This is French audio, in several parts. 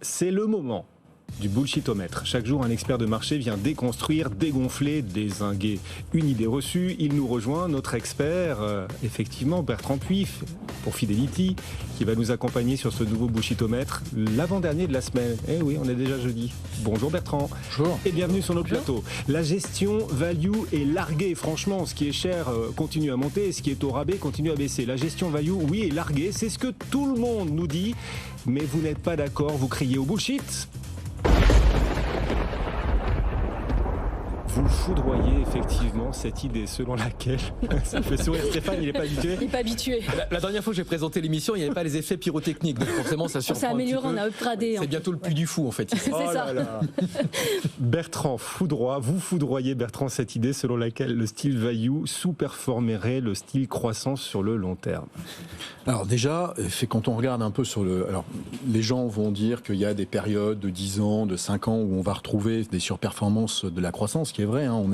C'est le moment du bullshitomètre. Chaque jour, un expert de marché vient déconstruire, dégonfler, dézinguer une idée reçue. Il nous rejoint, notre expert, effectivement, Bertrand Puif, pour Fidelity, qui va nous accompagner sur ce nouveau bullshitomètre, l'avant-dernier de la semaine. Eh oui, on est déjà jeudi. Bonjour Bertrand. Bonjour. Et bienvenue sur notre plateau. La gestion value est larguée. Franchement, ce qui est cher continue à monter et ce qui est au rabais continue à baisser. La gestion value, oui, est larguée. C'est ce que tout le monde nous dit. Mais vous n'êtes pas d'accord, vous criez au bullshit. Vous foudroyez effectivement cette idée selon laquelle... Ça me fait sourire Stéphane, il n'est pas habitué. Il n'est pas habitué. La dernière fois que j'ai présenté l'émission, il n'y avait pas les effets pyrotechniques, donc forcément ça surprend. On s'est amélioré, un petit peu. on a upgradé. C'est bientôt le puits du fou en fait. C'est ça. Là. Bertrand vous foudroyez Bertrand cette idée selon laquelle le style value sous-performerait le style croissance sur le long terme. Alors déjà, c'est quand on regarde un peu sur le... Alors, les gens vont dire qu'il y a des périodes de 10 ans, de 5 ans où on va retrouver des surperformances de la croissance, qui est vrai. Hein,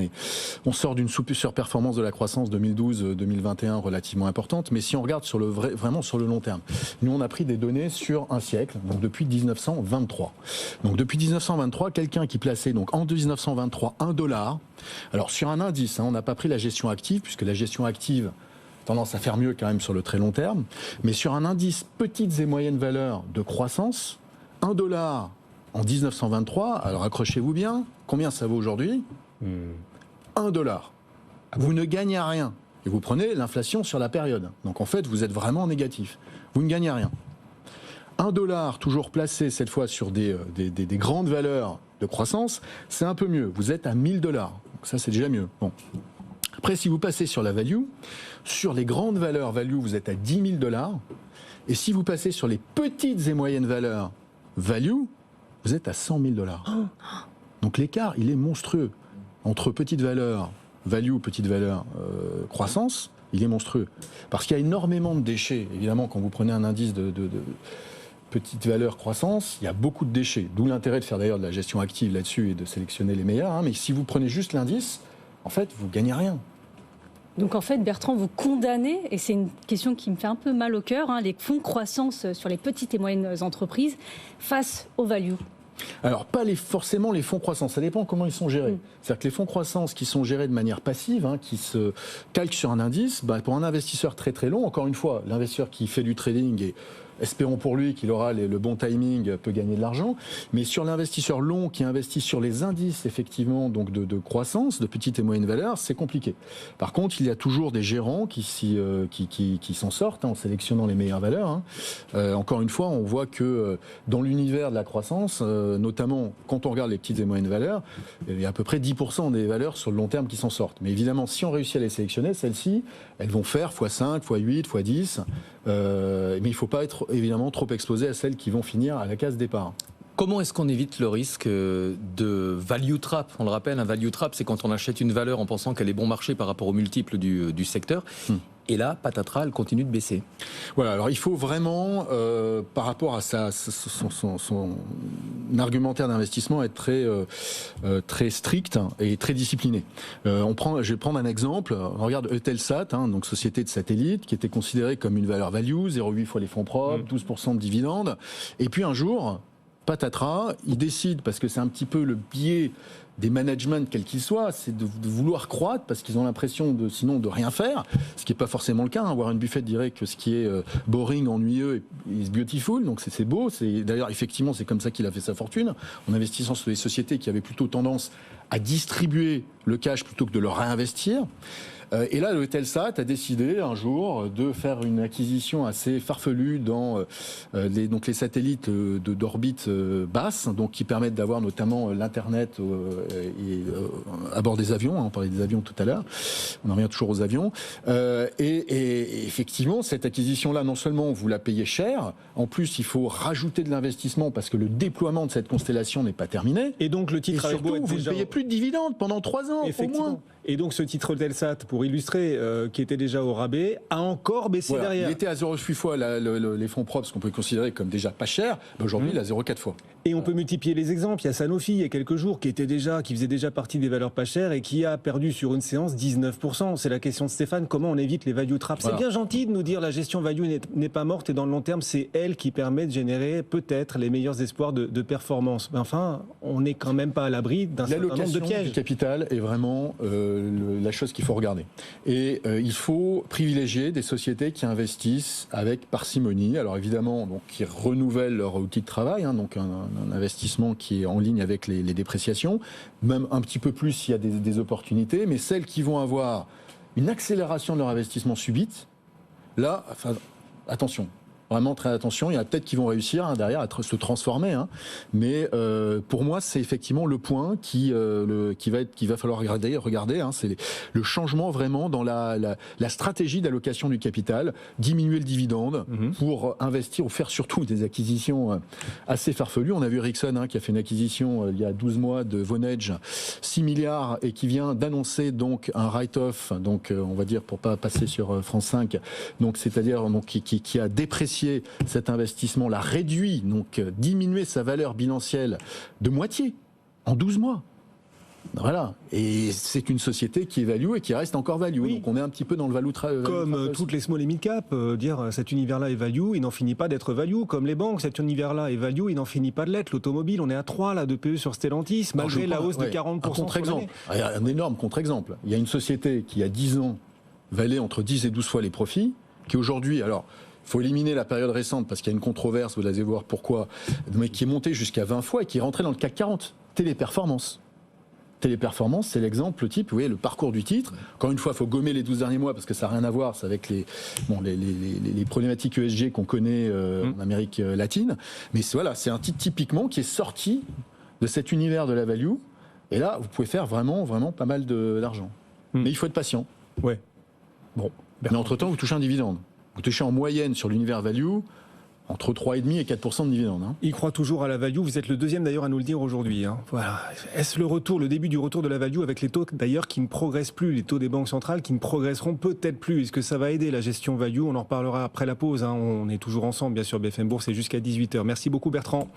on sort d'une surperformance de la croissance 2012-2021 relativement importante, mais si on regarde sur vraiment sur le long terme, nous on a pris des données sur un siècle, donc depuis 1923. Donc depuis 1923, quelqu'un qui plaçait donc en 1923 $1, alors sur un indice, hein, on n'a pas pris la gestion active, puisque la gestion active tendance à faire mieux quand même sur le très long terme, mais sur un indice petites et moyennes valeurs de croissance, $1 en 1923, alors accrochez-vous bien, combien ça vaut aujourd'hui ? $1. Vous ne gagnez rien. Et vous prenez l'inflation sur la période. Donc en fait, vous êtes vraiment négatif. Vous ne gagnez rien. $1 toujours placé cette fois sur des grandes valeurs de croissance, c'est un peu mieux. Vous êtes à $1000. Donc ça, c'est déjà mieux. Bon. Après, si vous passez sur la value, sur les grandes valeurs value, vous êtes à $10 000. Et si vous passez sur les petites et moyennes valeurs value, vous êtes à $100 000. Donc l'écart, il est monstrueux. Entre petites valeurs value, petites valeurs croissance, il est monstrueux. Parce qu'il y a énormément de déchets. Évidemment, quand vous prenez un indice de petite valeur croissance, il y a beaucoup de déchets. D'où l'intérêt de faire d'ailleurs de la gestion active là-dessus et de sélectionner les meilleurs. Hein. Mais si vous prenez juste l'indice, en fait, vous gagnez rien. Donc en fait, Bertrand, vous condamnez, et c'est une question qui me fait un peu mal au cœur, hein, les fonds de croissance sur les petites et moyennes entreprises face au value. Alors, pas forcément les fonds croissance, ça dépend comment ils sont gérés. C'est-à-dire que les fonds croissance qui sont gérés de manière passive, hein, qui se calquent sur un indice, pour un investisseur très très long, encore une fois, l'investisseur qui fait du trading et espérons pour lui qu'il aura le bon timing, peut gagner de l'argent. Mais sur l'investisseur long qui investit sur les indices, effectivement, donc de croissance, de petites et moyennes valeurs, c'est compliqué. Par contre, il y a toujours des gérants qui s'en sortent, hein, en sélectionnant les meilleures valeurs. Hein. Encore une fois, on voit que dans l'univers de la croissance, notamment quand on regarde les petites et moyennes valeurs, il y a à peu près 10% des valeurs sur le long terme qui s'en sortent. Mais évidemment, si on réussit à les sélectionner, celles-ci, elles vont faire x5, x8, x10. Mais il ne faut pas être évidemment trop exposé à celles qui vont finir à la case départ. Comment est-ce qu'on évite le risque de value trap ? On le rappelle, un value trap, c'est quand on achète une valeur en pensant qu'elle est bon marché par rapport aux multiples du secteur. Et là, patatras, elle continue de baisser. Voilà, alors il faut vraiment, par rapport à son argumentaire d'investissement, être très strict et très discipliné. Je vais prendre un exemple. On regarde Eutelsat, hein, donc société de satellite, qui était considérée comme une valeur value, 0,8 fois les fonds propres, 12% de dividendes. Et puis un jour, patatras, ils décident, parce que c'est un petit peu le biais des managements, quels qu'ils soient, c'est de vouloir croître parce qu'ils ont l'impression sinon de rien faire, ce qui n'est pas forcément le cas. Hein. Warren Buffett dirait que ce qui est boring, ennuyeux, is beautiful, donc c'est beau. D'ailleurs, effectivement, c'est comme ça qu'il a fait sa fortune, en investissant sur des sociétés qui avaient plutôt tendance à distribuer le cash plutôt que de le réinvestir. Et là, le Eutelsat a décidé un jour de faire une acquisition assez farfelue dans les satellites d'orbite basse, donc qui permettent d'avoir notamment l'internet à bord des avions. Hein, on parlait des avions tout à l'heure. On en revient toujours aux avions. Et effectivement, cette acquisition-là, non seulement vous la payez cher, en plus il faut rajouter de l'investissement parce que le déploiement de cette constellation n'est pas terminé. Et donc le titre et surtout, vous ne payez plus de dividendes pendant 3 ans au moins. Et donc ce titre Telsat, pour illustrer, qui était déjà au rabais, a encore baissé derrière. Il était à 0,8 fois les fonds propres, ce qu'on peut considérer comme déjà pas cher. Aujourd'hui, il est à 0,4 fois. Et on peut multiplier les exemples. Il y a Sanofi, il y a quelques jours, qui faisait déjà partie des valeurs pas chères et qui a perdu sur une séance 19%. C'est la question de Stéphane, comment on évite les value traps? C'est bien gentil de nous dire la gestion value n'est pas morte et dans le long terme, c'est elle qui permet de générer peut-être les meilleurs espoirs de performance. Mais enfin, on n'est quand même pas à l'abri d'un certain nombre de pièges. Le capital est vraiment la chose qu'il faut regarder. Et il faut privilégier des sociétés qui investissent avec parcimonie. Alors évidemment, donc, qui renouvellent leur outil de travail, donc un investissement qui est en ligne avec les dépréciations, même un petit peu plus s'il y a des opportunités, mais celles qui vont avoir une accélération de leur investissement subite, là, attention. Vraiment très attention, il y en a peut-être qui vont réussir derrière à se transformer, mais pour moi c'est effectivement le point qu'il va falloir regarder, c'est le changement vraiment dans la stratégie d'allocation du capital, diminuer le dividende pour investir ou faire surtout des acquisitions assez farfelues. On a vu Ericsson qui a fait une acquisition il y a 12 mois de Vonage, 6 milliards et qui vient d'annoncer donc un write-off, donc on va dire pour pas passer sur France 5, donc c'est-à-dire donc qui a déprécié cet investissement, l'a réduit, donc diminué sa valeur bilancielle de moitié en 12 mois. Voilà. Et c'est une société qui est value et qui reste encore value. Oui. Donc on est un petit peu dans le value trap. Comme toutes les small et mid cap, dire cet univers-là est value, il n'en finit pas d'être value. Comme les banques, cet univers-là est value, il n'en finit pas de l'être. L'automobile, on est à 3 là, de PE sur Stellantis, malgré la hausse de 40%. Un contre-exemple. Un énorme contre-exemple. Il y a une société qui, il y a 10 ans, valait entre 10 et 12 fois les profits, qui aujourd'hui, alors, il faut éliminer la période récente parce qu'il y a une controverse, vous allez voir pourquoi, mais qui est montée jusqu'à 20 fois et qui est rentrée dans le CAC 40. Téléperformance. Téléperformance, c'est l'exemple type, vous voyez, le parcours du titre. Encore une fois, il faut gommer les 12 derniers mois parce que ça n'a rien à voir, c'est avec les problématiques ESG qu'on connaît en Amérique latine. Mais voilà, c'est un titre typiquement qui est sorti de cet univers de la value. Et là, vous pouvez faire vraiment, vraiment pas mal d'argent. Mais il faut être patient. Ouais. Bon. Mais entre-temps, vous touchez un dividende. Vous touchez en moyenne sur l'univers value entre 3,5 et 4% de dividendes. Il croit toujours à la value. Vous êtes le deuxième d'ailleurs à nous le dire aujourd'hui. Voilà. Est-ce le début du retour de la value avec les taux d'ailleurs qui ne progressent plus, les taux des banques centrales qui ne progresseront peut-être plus? Est-ce que ça va aider la gestion value? On en reparlera après la pause. On est toujours ensemble, bien sûr, BFM Bourse, c'est jusqu'à 18h. Merci beaucoup Bertrand.